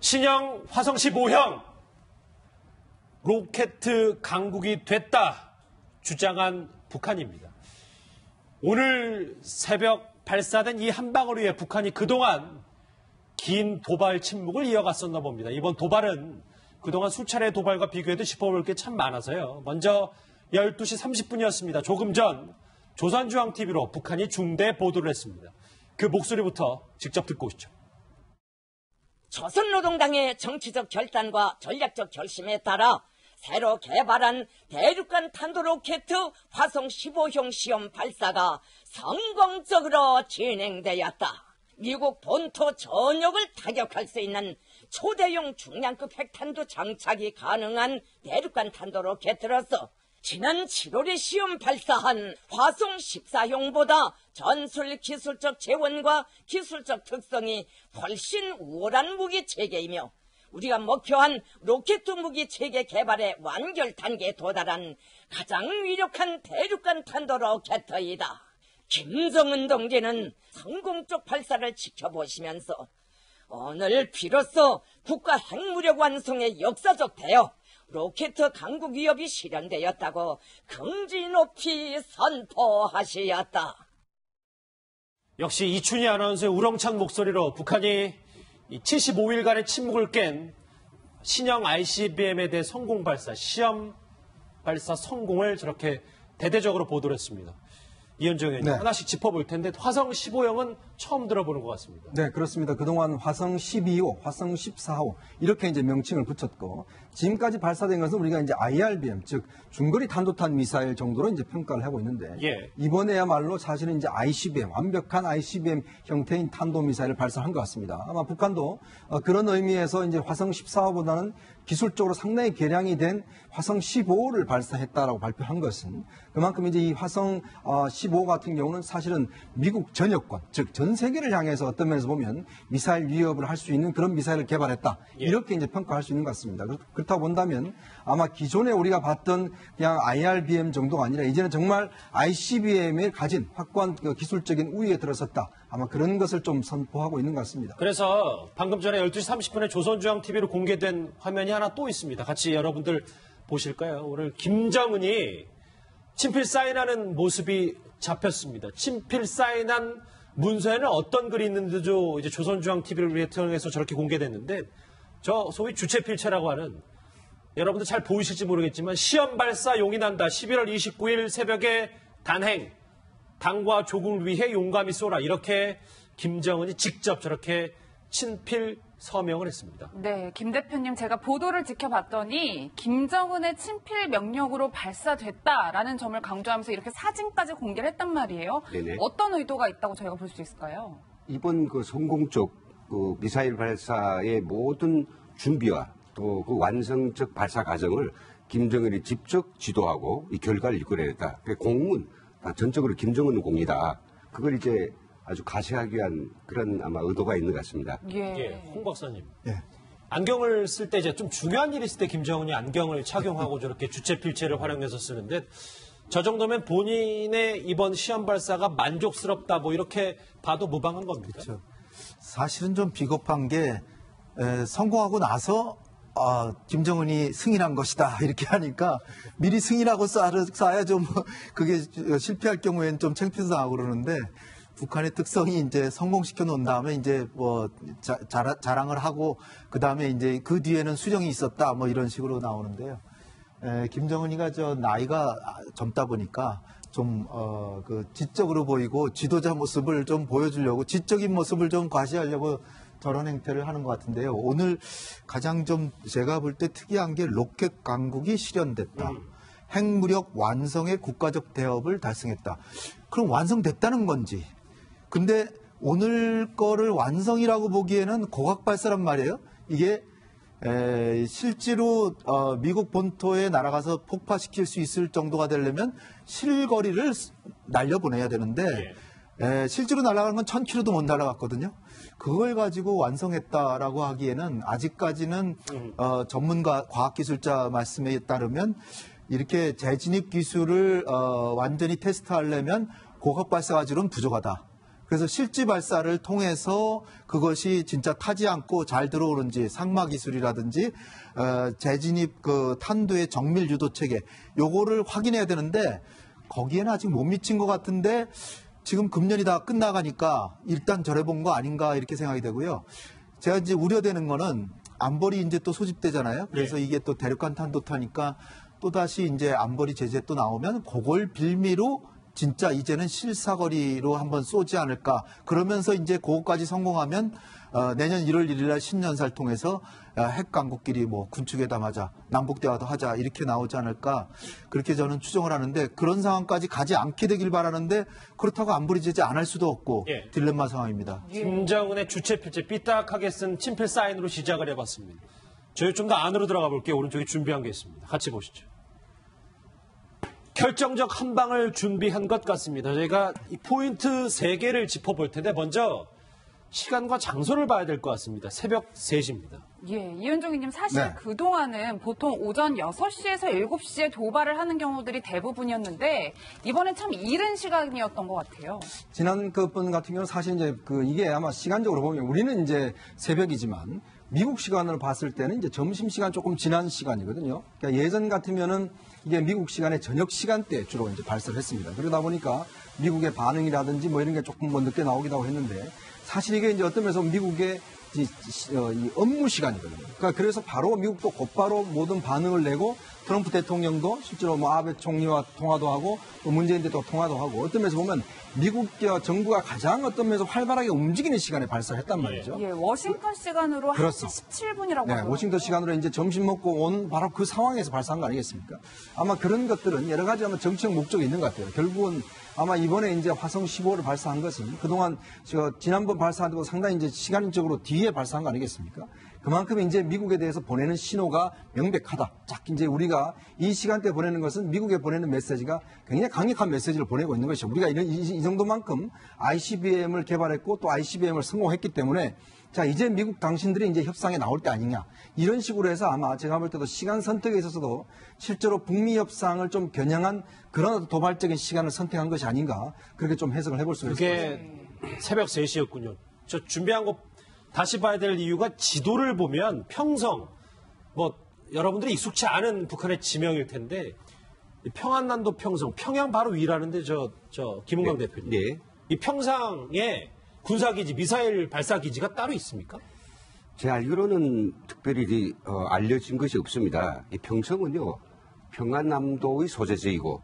신형 화성 15형 로켓 강국이 됐다 주장한 북한입니다. 오늘 새벽 발사된 이 한 방을 위해 북한이 그동안 긴 도발 침묵을 이어갔었나 봅니다. 이번 도발은 그동안 수차례 도발과 비교해도 짚어볼 게 참 많아서요. 먼저 12시 30분이었습니다. 조금 전 조선중앙TV로 북한이 중대 보도를 했습니다. 그 목소리부터 직접 듣고 오시죠. 조선노동당의 정치적 결단과 전략적 결심에 따라 새로 개발한 대륙간 탄도로켓 화성 15형 시험 발사가 성공적으로 진행되었다. 미국 본토 전역을 타격할 수 있는 초대형 중량급 핵탄두 장착이 가능한 대륙간 탄도로켓으로서 지난 7월에 시험 발사한 화성 14형보다 전술 기술적 재원과 기술적 특성이 훨씬 우월한 무기 체계이며 우리가 목표한 로켓 무기 체계 개발의 완결 단계에 도달한 가장 위력한 대륙간 탄도 로켓이다. 김정은 동지는 성공적 발사를 지켜보시면서 오늘 비로소 국가 핵무력 완성의 역사적 대업, 로켓 강국 위협이 실현되었다고 긍지 높이 선포하시었다. 역시 이춘희 아나운서의 우렁찬 목소리로 북한이 75일간의 침묵을 깬 신형 ICBM에 대해 성공 발사, 시험 발사 성공을 저렇게 대대적으로 보도를 했습니다. 이현정 의원님, 하나씩 짚어볼 텐데 화성 15형은 처음 들어보는 것 같습니다. 네, 그렇습니다. 그동안 화성 12호, 화성 14호 이렇게 이제 명칭을 붙였고 지금까지 발사된 것은 우리가 이제 IRBM, 즉 중거리 탄도탄 미사일 정도로 이제 평가를 하고 있는데 이번에야말로 사실은 이제 ICBM, 완벽한 ICBM 형태인 탄도 미사일을 발사한 것 같습니다. 아마 북한도 그런 의미에서 이제 화성 14호보다는 기술적으로 상당히 개량이 된 화성 15호를 발사했다라고 발표한 것은 그만큼 이제 이 화성 15호 같은 경우는 사실은 미국 전역권, 즉 전 세계를 향해서 어떤 면에서 보면 미사일 위협을 할 수 있는 그런 미사일을 개발했다. 이렇게 이제 평가할 수 있는 것 같습니다. 그렇다고 본다면 아마 기존에 우리가 봤던 그냥 IRBM 정도가 아니라 이제는 정말 ICBM에 가진 확고한 기술적인 우위에 들어섰다. 아마 그런 것을 좀 선포하고 있는 것 같습니다. 그래서 방금 전에 12시 30분에 조선중앙TV로 공개된 화면이 하나 또 있습니다. 같이 여러분들 보실까요? 오늘 김정은이 친필 사인하는 모습이 잡혔습니다. 친필 사인한 문서에는 어떤 글이 있는지도 이제 조선중앙TV를 통해서 저렇게 공개됐는데 저 소위 주체필체라고 하는 여러분들 잘 보이실지 모르겠지만 시험 발사 용이 난다. 11월 29일 새벽에 단행. 당과 조국을 위해 용감히 쏘라. 이렇게 김정은이 직접 저렇게 친필 서명을 했습니다. 네, 김 대표님 제가 보도를 지켜봤더니 김정은의 친필 명령으로 발사됐다라는 점을 강조하면서 이렇게 사진까지 공개를 했단 말이에요. 네네. 어떤 의도가 있다고 저희가 볼 수 있을까요? 이번 그 성공적 그 미사일 발사의 모든 준비와 또 그 완성적 발사 과정을 김정은이 직접 지도하고 이 결과를 이끌어냈다. 그 공은 다 전적으로 김정은 공이다. 그걸 이제 아주 가시하기 위한 그런 아마 의도가 있는 것 같습니다. 홍 박사님. 안경을 쓸 때 이제 좀 중요한 일이 있을 때 김정은이 안경을 착용하고 저렇게 주체필체를 활용해서 쓰는데 저 정도면 본인의 이번 시험 발사가 만족스럽다 뭐 이렇게 봐도 무방한 겁니다. 그렇죠. 사실은 좀 비겁한 게 성공하고 나서 김정은이 승인한 것이다 이렇게 하니까 미리 승인하고 쏴야 좀 그게 실패할 경우에는 좀 창피하고 그러는데 북한의 특성이 이제 성공시켜 놓은 다음에 이제 뭐 자랑을 하고 그 다음에 이제 그 뒤에는 수정이 있었다 뭐 이런 식으로 나오는데요. 김정은이가 나이가 젊다 보니까 좀 그 지적으로 보이고 지도자 모습을 좀 보여주려고 지적인 모습을 좀 과시하려고 저런 행태를 하는 것 같은데요. 오늘 가장 좀 제가 볼 때 특이한 게 로켓 강국이 실현됐다. 핵무력 완성의 국가적 대업을 달성했다. 그럼 완성됐다는 건지. 근데 오늘 거를 완성이라고 보기에는 고각 발사란 말이에요. 이게 실제로 미국 본토에 날아가서 폭파시킬 수 있을 정도가 되려면 실거리를 날려보내야 되는데 실제로 날아가는 건 1000km도 못 날아갔거든요. 그걸 가지고 완성했다라고 하기에는 아직까지는 전문가 과학기술자 말씀에 따르면 이렇게 재진입 기술을 완전히 테스트하려면 고각 발사 가지로는 부족하다. 그래서 실지 발사를 통해서 그것이 진짜 타지 않고 잘 들어오는지 상마 기술이라든지 재진입 그 탄두의 정밀 유도 체계 요거를 확인해야 되는데 거기에는 아직 못 미친 것 같은데 지금 금년이 다 끝나가니까 일단 저래본 거 아닌가 이렇게 생각이 되고요. 제가 이제 우려되는 거는 안보리 이제 또 소집되잖아요. 그래서 이게 또 대륙간 탄도타니까 또다시 이제 안보리 제재 또 나오면 그걸 빌미로 진짜 이제는 실사거리로 한번 쏘지 않을까. 그러면서 이제 그것까지 성공하면 내년 1월 1일 날 신년사를 통해서 핵 강국끼리 뭐 군축에다 맞아 남북대화도 하자 이렇게 나오지 않을까. 그렇게 저는 추정을 하는데 그런 상황까지 가지 않게 되길 바라는데 그렇다고 안보리 제재 안 할 수도 없고 딜레마 상황입니다. 김정은의 주체 필체 삐딱하게 쓴 친필 사인으로 시작을 해봤습니다. 저희 좀 더 안으로 들어가 볼게요. 오른쪽에 준비한 게 있습니다. 같이 보시죠. 결정적 한 방을 준비한 것 같습니다. 저희가 이 포인트 3개를 짚어볼 텐데 먼저 시간과 장소를 봐야 될 것 같습니다. 새벽 3시입니다. 예, 이현종님 사실 네. 그동안은 보통 오전 6시에서 7시에 도발을 하는 경우들이 대부분이었는데 이번엔 참 이른 시간이었던 것 같아요. 지난 그분 같은 경우는 사실 이제 이게 아마 시간적으로 보면 우리는 이제 새벽이지만 미국 시간으로 봤을 때는 이제 점심시간 조금 지난 시간이거든요. 그러니까 예전 같으면은 이게 미국 시간의 저녁 시간대에 주로 이제 발사를 했습니다. 그러다 보니까 미국의 반응이라든지 뭐 이런 게 조금 뭐 늦게 나오기도 하고 했는데 사실 이게 이제 어떤 면에서 미국의 이 업무 시간이거든요. 그러니까 그래서 바로 미국도 곧바로 모든 반응을 내고 트럼프 대통령도 실제로 뭐 아베 총리와 통화도 하고 또 문재인 대통령 통화도 하고 어떤 면에서 보면 미국 정부가 가장 어떤 면에서 활발하게 움직이는 시간에 발사를 했단 말이죠. 예, 워싱턴 시간으로 그렇죠. 1시 17분이라고 네, 하더라고요. 워싱턴 시간으로 이제 점심 먹고 온 바로 그 상황에서 발사한 거 아니겠습니까? 아마 그런 것들은 여러 가지 아마 정치적 목적이 있는 것 같아요. 결국은 아마 이번에 이제 화성 15를 발사한 것은 그동안 지난번 발사한 것보다 상당히 이제 시간적으로 뒤에 발사한 거 아니겠습니까? 그만큼 이제 미국에 대해서 보내는 신호가 명백하다. 딱 이제 우리가 이 시간대 보내는 것은 미국에 보내는 메시지가 굉장히 강력한 메시지를 보내고 있는 것이죠. 우리가 이 정도만큼 ICBM을 개발했고 또 ICBM을 성공했기 때문에 자, 이제 미국 당신들이 이제 협상에 나올 때 아니냐. 이런 식으로 해서 아마 제가 볼 때도 시간 선택에 있어서도 실제로 북미 협상을 좀 겨냥한 그런 도발적인 시간을 선택한 것이 아닌가. 그렇게 좀 해석을 해볼 수 있을 것 같습니다. 그게 새벽 3시였군요. 저 준비한 거 다시 봐야 될 이유가 지도를 보면 평성, 뭐 여러분들이 익숙치 않은 북한의 지명일 텐데 평안남도 평성, 평양 바로 위라는데 저 김은광 대표님. 네. 이 평상에 군사기지, 미사일 발사기지가 따로 있습니까? 제 알기로는 특별히 알려진 것이 없습니다. 이 평성은요, 평안남도의 소재지이고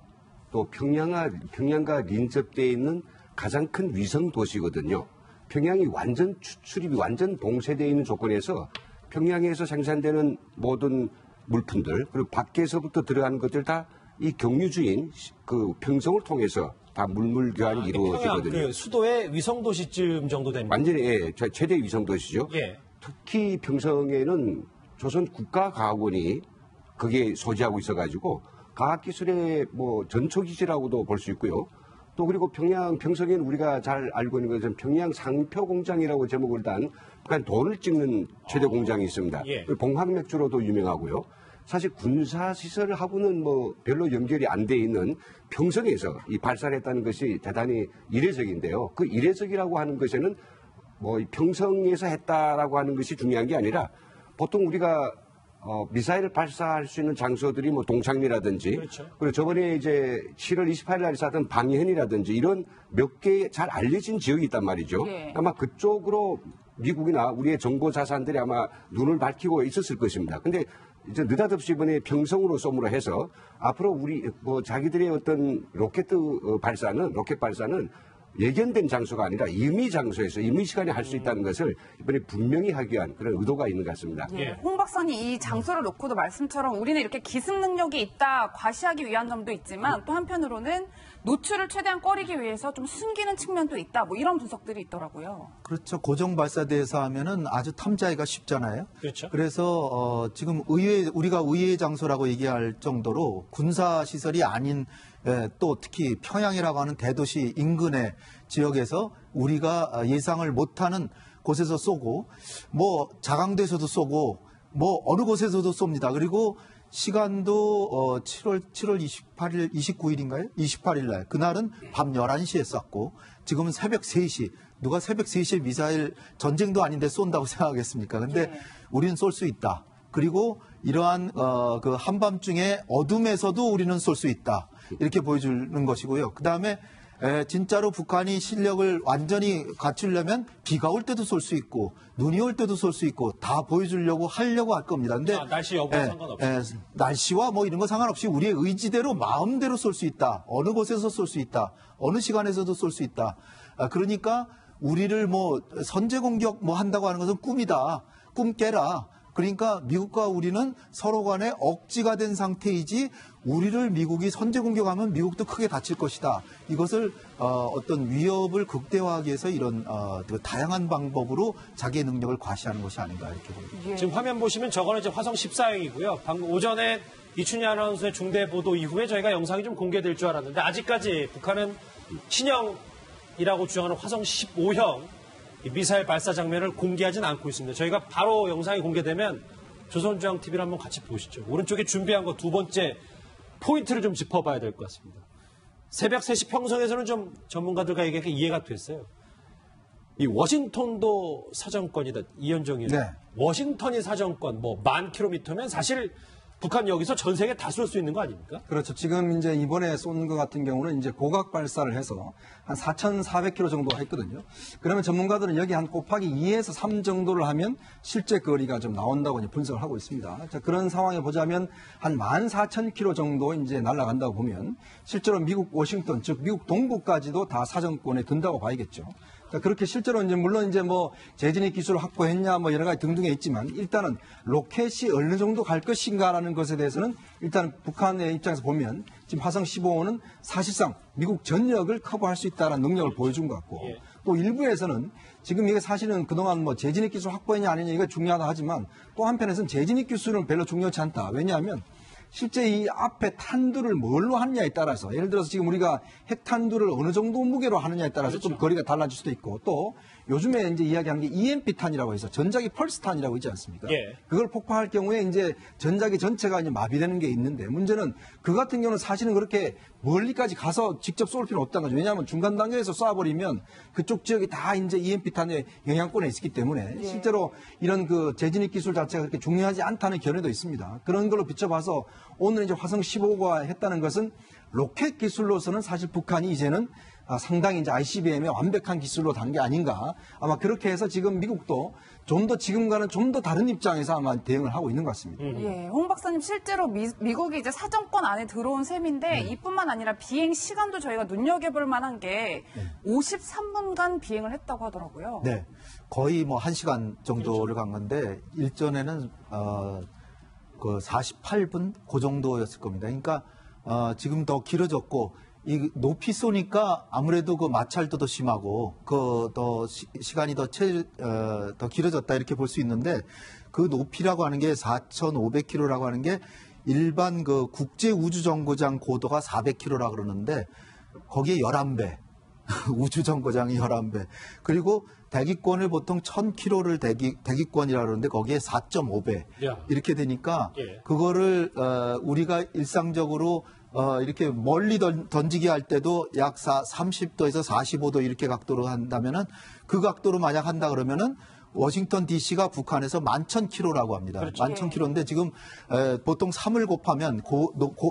또 평양과 lin접되어 있는 가장 큰 위성 도시거든요. 평양이 완전 출입이 완전 봉쇄되어 있는 조건에서 평양에서 생산되는 모든 물품들 그리고 밖에서부터 들어가는 것들 다 이 경유주인 그 평성을 통해서 다 물물 교환이 이루어지거든요. 평양, 그 수도의 위성도시쯤 정도 됩니다. 완전히 최대 위성도시죠. 예. 특히 평성에는 조선 국가과학원이 거기에 소지하고 있어가지고 과학기술의 뭐 전초기지라고도 볼 수 있고요. 또 그리고 평성에는 우리가 잘 알고 있는 것은 평양 상표공장이라고 제목을 단 북한 돈을 찍는 최대 공장이 있습니다. 예. 봉황맥주로도 유명하고요. 사실 군사시설하고는 뭐 별로 연결이 안 돼 있는 평성에서 이 발사를 했다는 것이 대단히 이례적인데요. 그 이례적이라고 하는 것에는 뭐 평성에서 했다라고 하는 것이 중요한 게 아니라 보통 우리가 미사일을 발사할 수 있는 장소들이 뭐 동창리라든지 그렇죠. 그리고 저번에 이제 7월 28일 날 있었던 방해현이라든지 이런 몇 개 잘 알려진 지역이 있단 말이죠. 예. 아마 그쪽으로 미국이나 우리의 정보 자산들이 아마 눈을 밝히고 있었을 것입니다. 근데 이제 느닷없이 이번에 평성으로 쏘므로 해서 앞으로 우리 뭐 자기들의 어떤 로켓 발사는 예견된 장소가 아니라 임의 장소에서 임의 시간에 할 수 있다는 것을 이번에 분명히 하기 위한 그런 의도가 있는 것 같습니다. 예, 홍 박사님 이 장소를 놓고도 말씀처럼 우리는 이렇게 기습 능력이 있다 과시하기 위한 점도 있지만 또 한편으로는 노출을 최대한 꺼리기 위해서 좀 숨기는 측면도 있다 뭐 이런 분석들이 있더라고요. 그렇죠. 고정 발사대에서 하면은 아주 탐지하기가 쉽잖아요. 그렇죠. 그래서 지금 우리가 의외의 장소라고 얘기할 정도로 군사 시설이 아닌 또 특히 평양이라고 하는 대도시 인근의 지역에서 우리가 예상을 못하는 곳에서 쏘고 뭐 자강도에서도 쏘고 뭐 어느 곳에서도 쏩니다. 그리고 시간도 7월 28일, 29일인가요? 28일 날. 그날은 밤 11시에 쐈고 지금은 새벽 3시. 누가 새벽 3시에 미사일 전쟁도 아닌데 쏜다고 생각하겠습니까? 근데 우리는 쏠 수 있다. 그리고 이러한 그 한밤중에 어둠에서도 우리는 쏠 수 있다. 이렇게 보여주는 것이고요. 그다음에 진짜로 북한이 실력을 완전히 갖추려면 비가 올 때도 쏠 수 있고 눈이 올 때도 쏠 수 있고 다 보여주려고 하려고 할 겁니다. 근데 날씨 여부와 상관없이 날씨와 뭐 이런 거 상관없이 우리의 의지대로 마음대로 쏠 수 있다. 어느 곳에서 쏠 수 있다. 어느 시간에서도 쏠 수 있다. 그러니까 우리를 뭐 선제 공격 뭐 한다고 하는 것은 꿈이다. 꿈 깨라. 그러니까 미국과 우리는 서로 간에 억지가 된 상태이지 우리를 미국이 선제 공격하면 미국도 크게 다칠 것이다. 이것을 어떤 위협을 극대화하기 위해서 이런 다양한 방법으로 자기의 능력을 과시하는 것이 아닌가 이렇게 봅니다. 지금 화면 보시면 저거는 이제 화성 14형이고요. 방금 오전에 이춘희 아나운서의 중대 보도 이후에 저희가 영상이 좀 공개될 줄 알았는데 아직까지 북한은 신형이라고 주장하는 화성 15형 미사일 발사 장면을 공개하진 않고 있습니다. 저희가 바로 영상이 공개되면 조선중앙TV를 한번 같이 보시죠. 오른쪽에 준비한 거 두 번째 포인트를 좀 짚어봐야 될 것 같습니다. 새벽 3시 평성에서는 좀 전문가들과 얘기가 이해가 됐어요. 이 워싱턴도 사정권이다. 이현정 의원. 네. 워싱턴이 사정권, 뭐 10,000km면 사실 북한 여기서 전 세계 다 쏠 수 있는 거 아닙니까? 그렇죠. 지금 이제 이번에 쏜 것 같은 경우는 이제 고각 발사를 해서 한 4,400km 정도 했거든요. 그러면 전문가들은 여기 한 곱하기 2에서 3 정도를 하면 실제 거리가 좀 나온다고 이제 분석을 하고 있습니다. 자, 그런 상황에 보자면 한 14,000km 정도 이제 날아간다고 보면 실제로 미국 워싱턴, 즉 미국 동부까지도 다 사정권에 든다고 봐야겠죠. 그렇게 실제로 이제 물론 이제 뭐 재진입 기술을 확보했냐 뭐 여러 가지 등등에 있지만 일단은 로켓이 어느 정도 갈 것인가라는 것에 대해서는 일단 북한의 입장에서 보면 지금 화성 15호는 사실상 미국 전역을 커버할 수 있다는 능력을 보여준 것 같고 또 일부에서는 지금 이게 사실은 그동안 뭐 재진입 기술 확보했냐 아니냐 이거 중요하다 하지만 또 한편에서는 재진입 기술은 별로 중요치 않다. 왜냐하면 실제 이 앞에 탄두를 뭘로 하느냐에 따라서 예를 들어서 지금 우리가 핵탄두를 어느 정도 무게로 하느냐에 따라서 좀 거리가 달라질 수도 있고 또 요즘에 이제 이야기한 게 EMP탄이라고 해서 전자기 펄스탄이라고 있지 않습니까? 예. 그걸 폭파할 경우에 이제 전자기 전체가 이제 마비되는 게 있는데 문제는 그 같은 경우는 사실은 그렇게 멀리까지 가서 직접 쏠 필요는 없다는 거죠. 왜냐하면 중간 단계에서 쏴버리면 그쪽 지역이 다 이제 EMP탄의 영향권에 있기 때문에 실제로 이런 그 재진입 기술 자체가 그렇게 중요하지 않다는 견해도 있습니다. 그런 걸로 비춰봐서 오늘 이제 화성 15호가 했다는 것은 로켓 기술로서는 사실 북한이 이제는 상당히 이제 ICBM의 완벽한 기술로 단 게 아닌가. 아마 그렇게 해서 지금 미국도 좀 더 지금과는 좀 더 다른 입장에서 아마 대응을 하고 있는 것 같습니다. 예, 홍 박사님 실제로 미국이 이제 사정권 안에 들어온 셈인데 이뿐만 아니라 비행 시간도 저희가 눈여겨볼 만한 게 53분간 비행을 했다고 하더라고요. 네, 거의 뭐 1시간 정도를 간 건데 일전에는 그 48분 그 정도였을 겁니다. 그러니까 지금 더 길어졌고 이 높이 쏘니까 아무래도 그 마찰도 더 심하고 그 더 시간이 더 길어졌다 이렇게 볼 수 있는데 그 높이라고 하는 게 4,500km라고 하는 게 일반 그 국제 우주 정거장 고도가 400km라 그러는데 거기에 11배. 우주 정거장이 11배. 그리고 대기권을 보통 1,000km를 대기권이라 그러는데 거기에 4.5배. 이렇게 되니까 그거를 우리가 일상적으로 이렇게 멀리 던지기 할 때도 약 30도에서 45도 이렇게 각도로 한다면은 그 각도로 만약 한다 그러면은 워싱턴 DC가 북한에서 11,000km라고 합니다. 그렇죠. 11,000km인데 지금 보통 3을 곱하면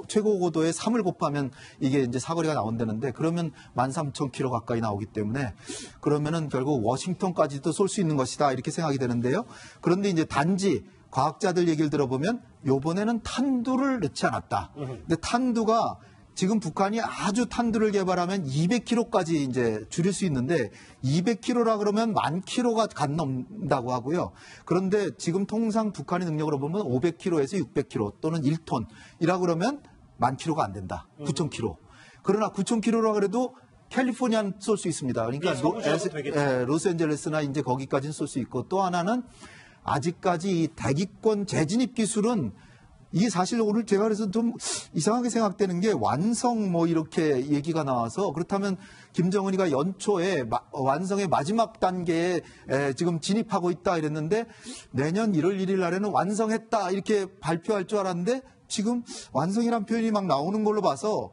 최고 고도에 3을 곱하면 이게 이제 사거리가 나온다는데 그러면 13,000km 가까이 나오기 때문에 그러면은 결국 워싱턴까지도 쏠 수 있는 것이다 이렇게 생각이 되는데요. 그런데 이제 단지 과학자들 얘기를 들어보면 요번에는 탄두를 넣지 않았다. 근데 탄두가 지금 북한이 아주 탄두를 개발하면 200km까지 이제 줄일 수 있는데 200km라 그러면 10,000km가 간 넘는다고 하고요. 그런데 지금 통상 북한의 능력으로 보면 500km에서 600km 또는 1톤이라고 그러면 10,000km가 안 된다. 9,000km. 그러나 9,000km라 그래도 캘리포니아는 쏠 수 있습니다. 그러니까 로스앤젤레스나 이제 거기까지는 쏠 수 있고 또 하나는 아직까지 이 대기권 재진입 기술은 이게 사실 오늘 제가 그래서 좀 이상하게 생각되는 게 완성 뭐 이렇게 얘기가 나와서 그렇다면 김정은이가 연초에 완성의 마지막 단계에 지금 진입하고 있다 이랬는데 내년 1월 1일 날에는 완성했다 이렇게 발표할 줄 알았는데 지금 완성이란 표현이 막 나오는 걸로 봐서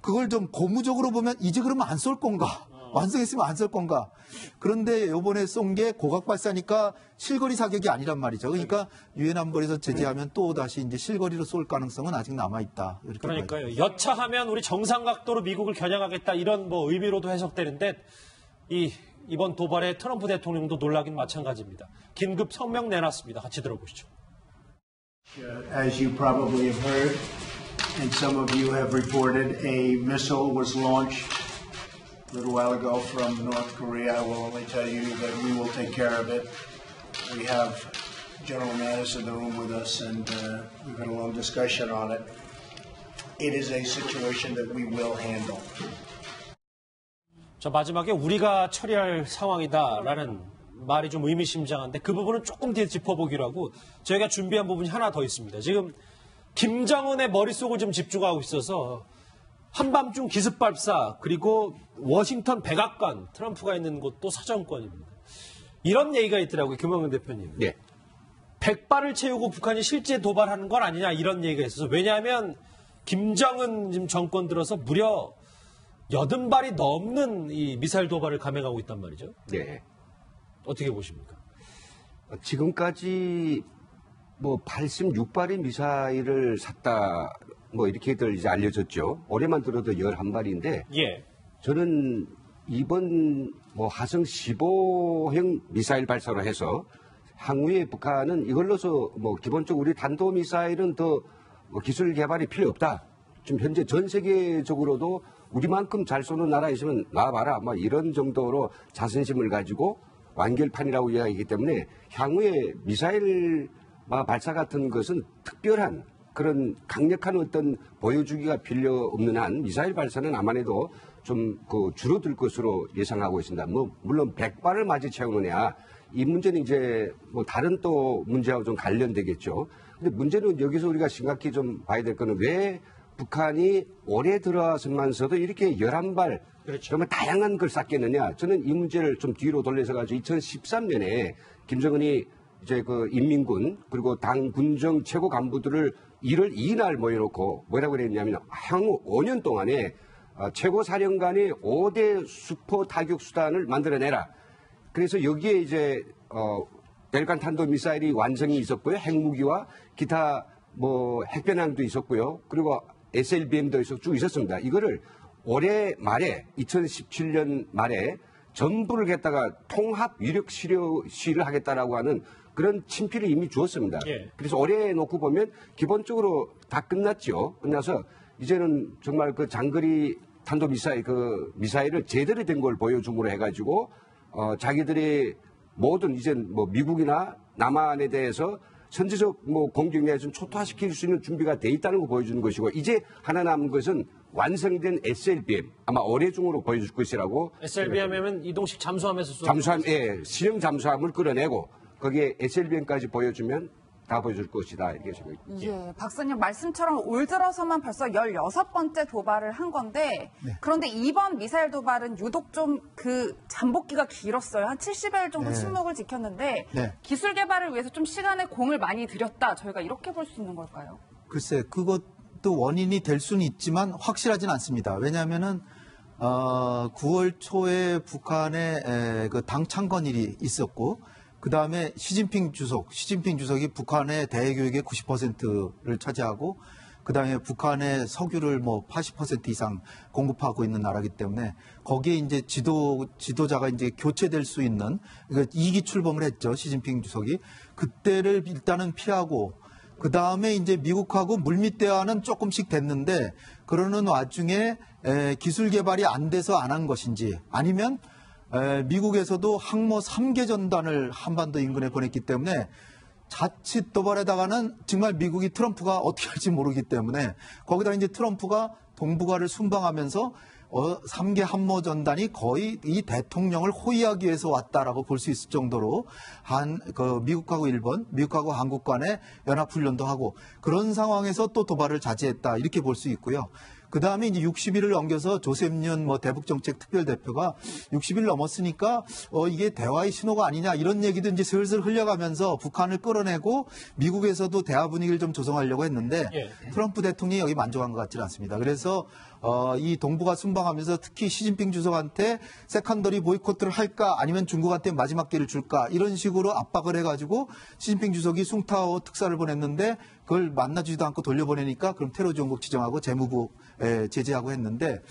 그걸 좀 고무적으로 보면 이제 그러면 안 쏠 건가? 완성했으면 안 쏠 건가? 그런데 요번에 쏜 게 고각 발사니까 실거리 사격이 아니란 말이죠. 그러니까 유엔 안보리에서 제재하면 또 다시 이제 실거리로 쏠 가능성은 아직 남아 있다. 그러니까요. 여차하면 우리 정상 각도로 미국을 겨냥하겠다 이런 뭐 의미로도 해석되는데 이번 도발에 트럼프 대통령도 놀라긴 마찬가지입니다. 긴급 성명 내놨습니다. 같이 들어보시죠. As you probably have heard, and some of you have reported, a missile was launched a little while ago from North Korea. I will only tell you that we will take care of it. We have General Mattis in the room with us, and we've had a long discussion on it. It is a situation that we will handle. 자, 마지막에 우리가 처리할 상황이다라는 말이 좀 의미심장한데 그 부분은 조금 뒤에 짚어보기로 하고 저희가 준비한 부분이 하나 더 있습니다. 지금 김정은의 머릿속을 좀 집중하고 있어서 한밤중 기습발사 그리고 워싱턴 백악관 트럼프가 있는 곳도 사정권입니다. 이런 얘기가 있더라고요. 김영은 대표님. 네. 100발을 채우고 북한이 실제 도발하는 건 아니냐 이런 얘기가 있어서 왜냐하면 김정은 지금 정권 들어서 무려 80발이 넘는 이 미사일 도발을 감행하고 있단 말이죠. 네. 어떻게 보십니까? 지금까지 뭐 86발의 미사일을 샀다 뭐 이렇게들 이제 알려졌죠. 올해만 들어도 11발인데 예. 저는 이번 뭐 화성 15형 미사일 발사로 해서 향후에 북한은 이걸로서 뭐 기본적으로 우리 탄도미사일은 더 뭐 기술 개발이 필요 없다. 지금 현재 전 세계적으로도 우리만큼 잘 쏘는 나라 있으면 나와봐라. 뭐 이런 정도로 자존심을 가지고 완결판이라고 이야기하기 때문에 향후에 미사일 발사 같은 것은 특별한 그런 강력한 어떤 보여주기가 필요 없는 한 미사일 발사는 아무래도 좀 줄어들 것으로 예상하고 있습니다. 뭐 물론 100발을 맞이 채우느냐 이 문제는 이제 뭐 다른 또 문제하고 좀 관련되겠죠. 근데 문제는 여기서 우리가 심각히 좀 봐야 될 거는 왜 북한이 올해 들어서면서도 이렇게 11발 그렇죠. 정말 다양한 걸 쐈겠느냐. 저는 이 문제를 좀 뒤로 돌려서 가지고 2013년에 김정은이 이제 그 인민군 그리고 당 군정 최고 간부들을 1월 2일 모여놓고 뭐라고 그랬냐면 향후 5년 동안에 최고 사령관이 5대 슈퍼 타격 수단을 만들어내라. 그래서 여기에 이제 벨간 탄도 미사일이 완성이 있었고요. 핵무기와 기타 뭐 핵변환도 있었고요. 그리고 SLBM도 쭉 있었습니다. 이거를 올해 말에 2017년 말에 전부를 갖다가 통합 위력 시를 하겠다라고 하는 그런 친필을 이미 주었습니다. 예. 그래서 올해 놓고 보면 기본적으로 다 끝났죠. 끝나서 이제는 정말 그 장거리 탄도 미사일을 제대로 된 걸 보여줌으로 해가지고 자기들이 모든 이제 뭐 미국이나 남한에 대해서 선제적 뭐 공격에 좀 초토화시킬 수 있는 준비가 돼 있다는 거 보여주는 것이고 이제 하나 남은 것은 완성된 SLBM 아마 올해 중으로 보여줄 것이라고. SLBM은 이동식 잠수함에서 잠수함, 예, 실형 잠수함을 끌어내고 거기에 SLBM까지 보여주면 다 보여줄 것이다 이렇게 생각합니다. 예, 박사님 말씀처럼 올 들어서만 벌써 16번째 도발을 한 건데 네. 그런데 이번 미사일 도발은 유독 좀 그 잠복기가 길었어요. 한 70일 정도 네. 침묵을 지켰는데 네. 기술 개발을 위해서 좀 시간에 공을 많이 들였다. 저희가 이렇게 볼 수 있는 걸까요? 글쎄, 그것도 원인이 될 수는 있지만 확실하진 않습니다. 왜냐하면은 9월 초에 북한에 그 당 창건일이 있었고, 그 다음에 시진핑 주석이 북한의 대외교육의 90%를 차지하고, 그 다음에 북한의 석유를 뭐 80% 이상 공급하고 있는 나라이기 때문에 거기에 이제 지도자가 이제 교체될 수 있는 그러니까 2기 출범을 했죠. 시진핑 주석이. 그때를 일단은 피하고 그 다음에 이제 미국하고 물밑 대화는 조금씩 됐는데 그러는 와중에 기술 개발이 안 돼서 안 한 것인지 아니면 미국에서도 항모 3개 전단을 한반도 인근에 보냈기 때문에 자칫 도발에다가는 정말 미국이 트럼프가 어떻게 할지 모르기 때문에 거기다 이제 트럼프가 동북아를 순방하면서 3개 함모 전단이 거의 이 대통령을 호위하기 위해서 왔다라고 볼 수 있을 정도로 미국하고 일본, 미국하고 한국 간의 연합훈련도 하고 그런 상황에서 또 도발을 자제했다 이렇게 볼 수 있고요. 그 다음에 이제 60일을 넘겨서 조셉년 대북정책 특별대표가 60일 넘었으니까 이게 대화의 신호가 아니냐 이런 얘기도 이제 슬슬 흘려가면서 북한을 끌어내고 미국에서도 대화 분위기를 좀 조성하려고 했는데 트럼프 대통령이 여기 만족한 것 같지는 않습니다. 그래서 이 동북아 순방하면서 특히 시진핑 주석한테 세컨더리 보이콧을 할까 아니면 중국한테 마지막 기회를 줄까 이런 식으로 압박을 해가지고 시진핑 주석이 숭타오 특사를 보냈는데 그걸 만나주지도 않고 돌려보내니까 그럼 테러 지원국 지정하고 재무부 제재하고 했는데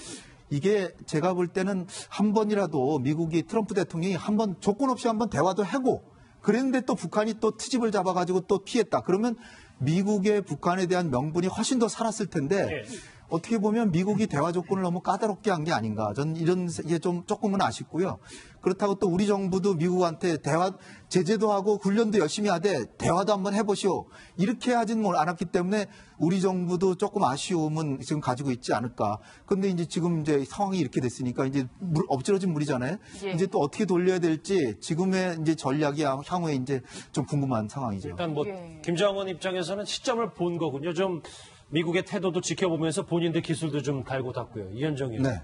이게 제가 볼 때는 한 번이라도 미국이 트럼프 대통령이 한번 조건 없이 한번 대화도 하고 그랬는데 또 북한이 또 트집을 잡아가지고 또 피했다. 그러면 미국의 북한에 대한 명분이 훨씬 더 살았을 텐데 어떻게 보면 미국이 대화 조건을 너무 까다롭게 한 게 아닌가. 저는 이런 게 좀 조금은 아쉽고요. 그렇다고 또 우리 정부도 미국한테 대화 제재도 하고 훈련도 열심히 하되 대화도 한번 해보시오. 이렇게 하진 않았기 때문에 우리 정부도 조금 아쉬움은 지금 가지고 있지 않을까. 그런데 이제 지금 이제 상황이 이렇게 됐으니까 이제 엎질러진 물이잖아요. 이제 또 어떻게 돌려야 될지 지금의 이제 전략이 향후에 이제 좀 궁금한 상황이죠. 일단 김정은 입장에서는 시점을 본 거군요. 좀 미국의 태도도 지켜보면서 본인들 기술도 좀 갈고 닦고요. 이현정 의원. 네.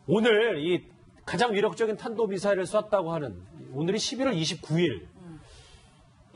오늘 이 가장 위력적인 탄도미사일을 쐈다고 하는 오늘이 11월 29일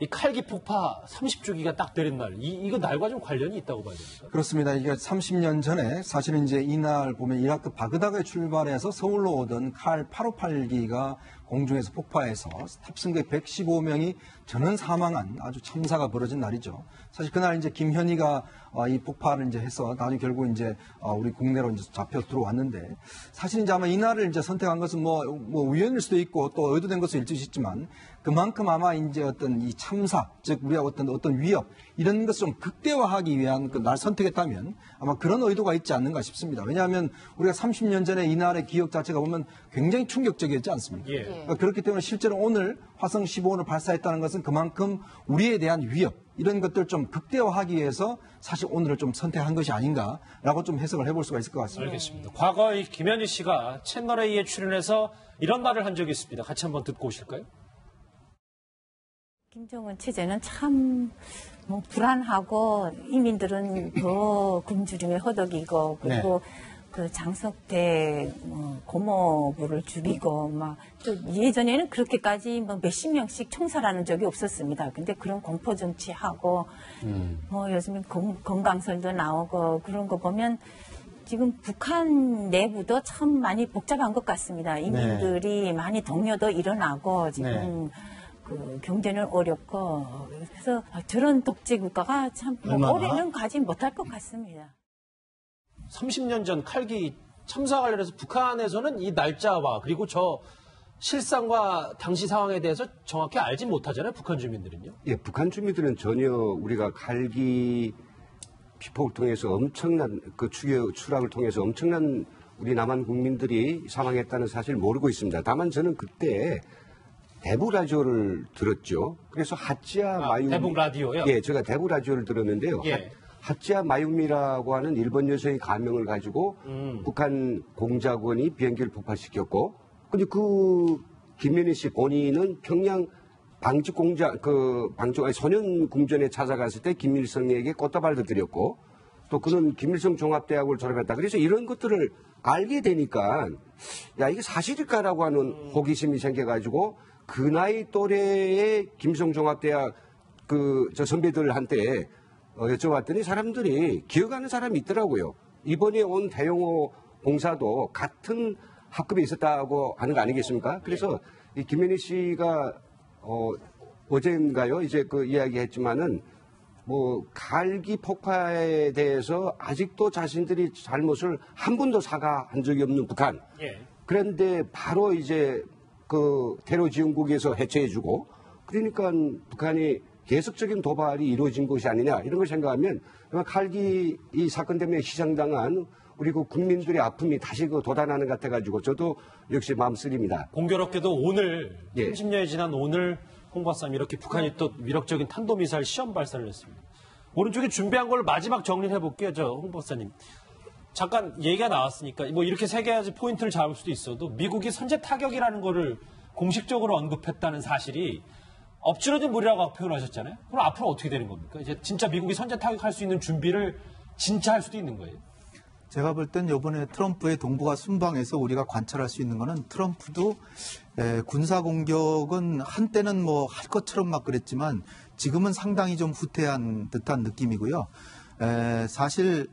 이 칼기 폭파 30주기가 딱 되는 날 이거 날과 좀 관련이 있다고 봐야 됩니까? 그렇습니다. 이게 30년 전에 사실은 이제 이날 보면 이라크 바그다드에 출발해서 서울로 오던 칼 858기가 공중에서 폭파해서 탑승객 115명이 전원 사망한 아주 참사가 벌어진 날이죠. 사실 그날 이제 김현희가 이 폭파를 이제 해서 나중에 결국 이제 우리 국내로 이제 잡혀 들어왔는데 사실 이제 아마 이날을 이제 선택한 것은 뭐 우연일 수도 있고 또 의도된 것일 수도 있지만 그만큼 아마 이제 어떤 이 참사, 즉 우리가 어떤 위협 이런 것을 좀 극대화하기 위한 그 날 선택했다면 아마 그런 의도가 있지 않는가 싶습니다. 왜냐하면 우리가 30년 전에 이날의 기억 자체가 보면 굉장히 충격적이었지 않습니까? 그러니까 그렇기 때문에 실제로 오늘 화성 15호를 발사했다는 것은 그만큼 우리에 대한 위협 이런 것들을 좀 극대화하기 위해서 사실 오늘을 좀 선택한 것이 아닌가라고 좀 해석을 해볼 수가 있을 것 같습니다. 알겠습니다. 과거에 김현희 씨가 채널A에 출연해서 이런 말을 한 적이 있습니다. 같이 한번 듣고 오실까요? 김정은 체제는 참 불안하고 이민들은 더 굶주림에 허덕이고 그리고 그 장석대 고모부를 죽이고 또 예전에는 그렇게까지 몇십 명씩 총살하는 적이 없었습니다. 근데 그런 공포 정치하고 요즘에 건강설도 나오고 그런 거 보면 지금 북한 내부도 참 많이 복잡한 것 같습니다. 이민들이 많이 동요도 일어나고 지금 그 경제는 어렵고 그래서 저런 독재 국가가 참 오래는 가지 못할 것 같습니다. 30년 전 칼기 참사 관련해서 북한에서는 이 날짜와 그리고 저 실상과 당시 상황에 대해서 정확히 알지 못하잖아요. 북한 주민들은요. 예, 북한 주민들은 전혀 우리가 칼기 피폭을 통해서 엄청난 그 추락을 통해서 엄청난 우리 남한 국민들이 사망했다는 사실을 모르고 있습니다. 다만 저는 그때 대북 라디오를 들었죠. 그래서 하찌야 마유미. 대북 라디오요? 예, 제가 대북 라디오를 들었는데요. 예. 하찌야 마유미라고 하는 일본 여성의 가명을 가지고 북한 공작원이 비행기를 폭파시켰고, 근데 그 김현희 씨 본인은 평양 소년 궁전에 찾아갔을 때 김일성에게 꽃다발도 드렸고, 또 그는 김일성 종합대학을 졸업했다. 그래서 이런 것들을 알게 되니까, 야, 이게 사실일까라고 하는 호기심이 생겨가지고, 그 나이 또래의 김일성종합대학 저 선배들한테 여쭤봤더니 사람들이 기억하는 사람이 있더라고요. 이번에 온 대용호 공사도 같은 학급에 있었다고 하는 거 아니겠습니까? 그래서 이 김현희 씨가 어젠가요? 이제 그 이야기했지만은 갈기 폭파에 대해서 아직도 자신들이 잘못을 한 번도 사과한 적이 없는 북한. 그런데 바로 이제 그 테러 지원국에서 해체해주고 그러니까 북한이 계속적인 도발이 이루어진 것이 아니냐 이런 걸 생각하면 칼기 이 사건 때문에 희생당한 우리 그 국민들의 아픔이 다시 돋아나는 것 같아가지고 저도 역시 마음 쓰립니다. 공교롭게도 오늘 30년이 지난 오늘 홍 박사님 이렇게 북한이 또 위력적인 탄도미사일 시험 발사를 했습니다. 오른쪽에 준비한 걸 마지막 정리를 해볼게요. 홍 박사님. 잠깐 얘기가 나왔으니까 이렇게 세 가지 포인트를 잡을 수도 있어도 미국이 선제 타격이라는 거를 공식적으로 언급했다는 사실이 엎질러진 물이라고 표현하셨잖아요. 그럼 앞으로 어떻게 되는 겁니까? 이제 진짜 미국이 선제 타격할 수 있는 준비를 진짜 할 수도 있는 거예요. 제가 볼 땐 이번에 트럼프의 동북아 순방에서 우리가 관찰할 수 있는 거는 트럼프도 군사 공격은 한때는 뭐 할 것처럼 막 그랬지만 지금은 상당히 좀 후퇴한 듯한 느낌이고요. 사실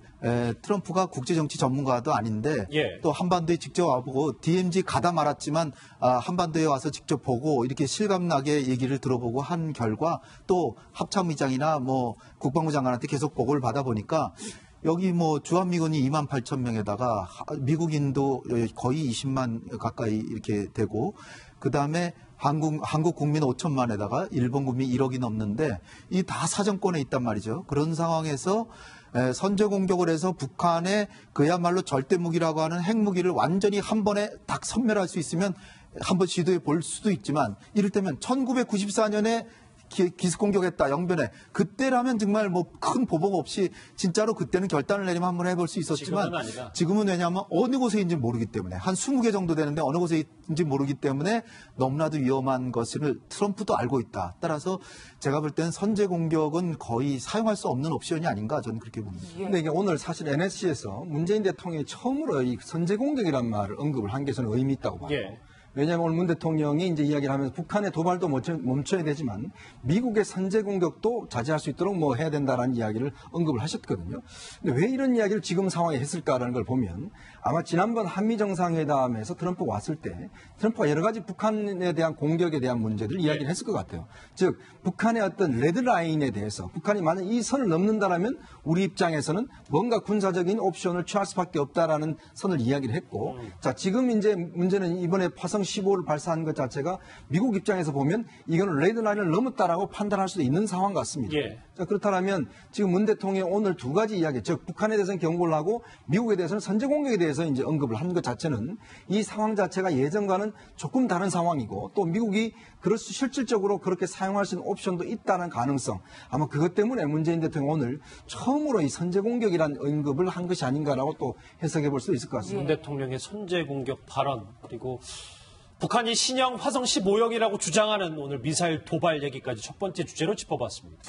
트럼프가 국제정치 전문가도 아닌데 또 한반도에 직접 와보고 DMZ 가다 말았지만 한반도에 와서 직접 보고 이렇게 실감나게 얘기를 들어보고 한 결과 또 합참의장이나 뭐 국방부 장관한테 계속 보고를 받아보니까 여기 뭐 주한미군이 28,000명에다가 미국인도 거의 20만 가까이 이렇게 되고 그다음에 한국 국민 5천만에다가 일본 국민 1억이 넘는데 이 다 사정권에 있단 말이죠. 그런 상황에서 선제 공격을 해서 북한의 그야말로 절대 무기라고 하는 핵무기를 완전히 한 번에 딱 섬멸할 수 있으면 한번 시도해 볼 수도 있지만 이를테면 1994년에 기습 공격했다 영변에 그때라면 정말 뭐 큰 보복 없이 진짜로 그때는 결단을 내리면 한번 해볼 수 있었지만 지금은 왜냐하면 어느 곳에인지 모르기 때문에 한 20개 정도 되는데 어느 곳에인지 모르기 때문에 너무나도 위험한 것을 트럼프도 알고 있다. 따라서 제가 볼 때는 선제 공격은 거의 사용할 수 없는 옵션이 아닌가 저는 그렇게 봅니다. 근데 이게 오늘 사실 NSC에서 문재인 대통령이 처음으로 이 선제 공격이라는 말을 언급을 한 게 저는 의미 있다고 봐요. 왜냐하면 오늘 문 대통령이 이제 이야기를 하면서 북한의 도발도 멈춰야 되지만 미국의 선제 공격도 자제할 수 있도록 뭐 해야 된다라는 이야기를 언급을 하셨거든요. 근데 왜 이런 이야기를 지금 상황에 했을까라는 걸 보면 아마 지난번 한미 정상회담에서 트럼프가 왔을 때 트럼프가 여러 가지 북한에 대한 공격에 대한 문제들을 이야기를 했을 것 같아요. 즉 북한의 어떤 레드라인에 대해서 북한이 만약 이 선을 넘는다라면 우리 입장에서는 뭔가 군사적인 옵션을 취할 수밖에 없다라는 선을 이야기를 했고 자 지금 이제 문제는 이번에 화성 15를 발사한 것 자체가 미국 입장에서 보면 이거는 레드라인을 넘었다라고 판단할 수도 있는 상황 같습니다. 자, 그렇다면 지금 문 대통령이 오늘 두 가지 이야기, 즉 북한에 대해서는 경고를 하고 미국에 대해서는 선제 공격에 대해서 이제 언급을 한 것 자체는 이 상황 자체가 예전과는 조금 다른 상황이고 또 미국이 실질적으로 그렇게 사용할 수 있는 옵션도 있다는 가능성 아마 그것 때문에 문재인 대통령 오늘 처음으로 이 선제 공격이라는 언급을 한 것이 아닌가라고 또 해석해 볼 수 있을 것 같습니다. 문 대통령의 선제 공격 발언 그리고 북한이 신형 화성 15형이라고 주장하는 오늘 미사일 도발 얘기까지 첫 번째 주제로 짚어봤습니다.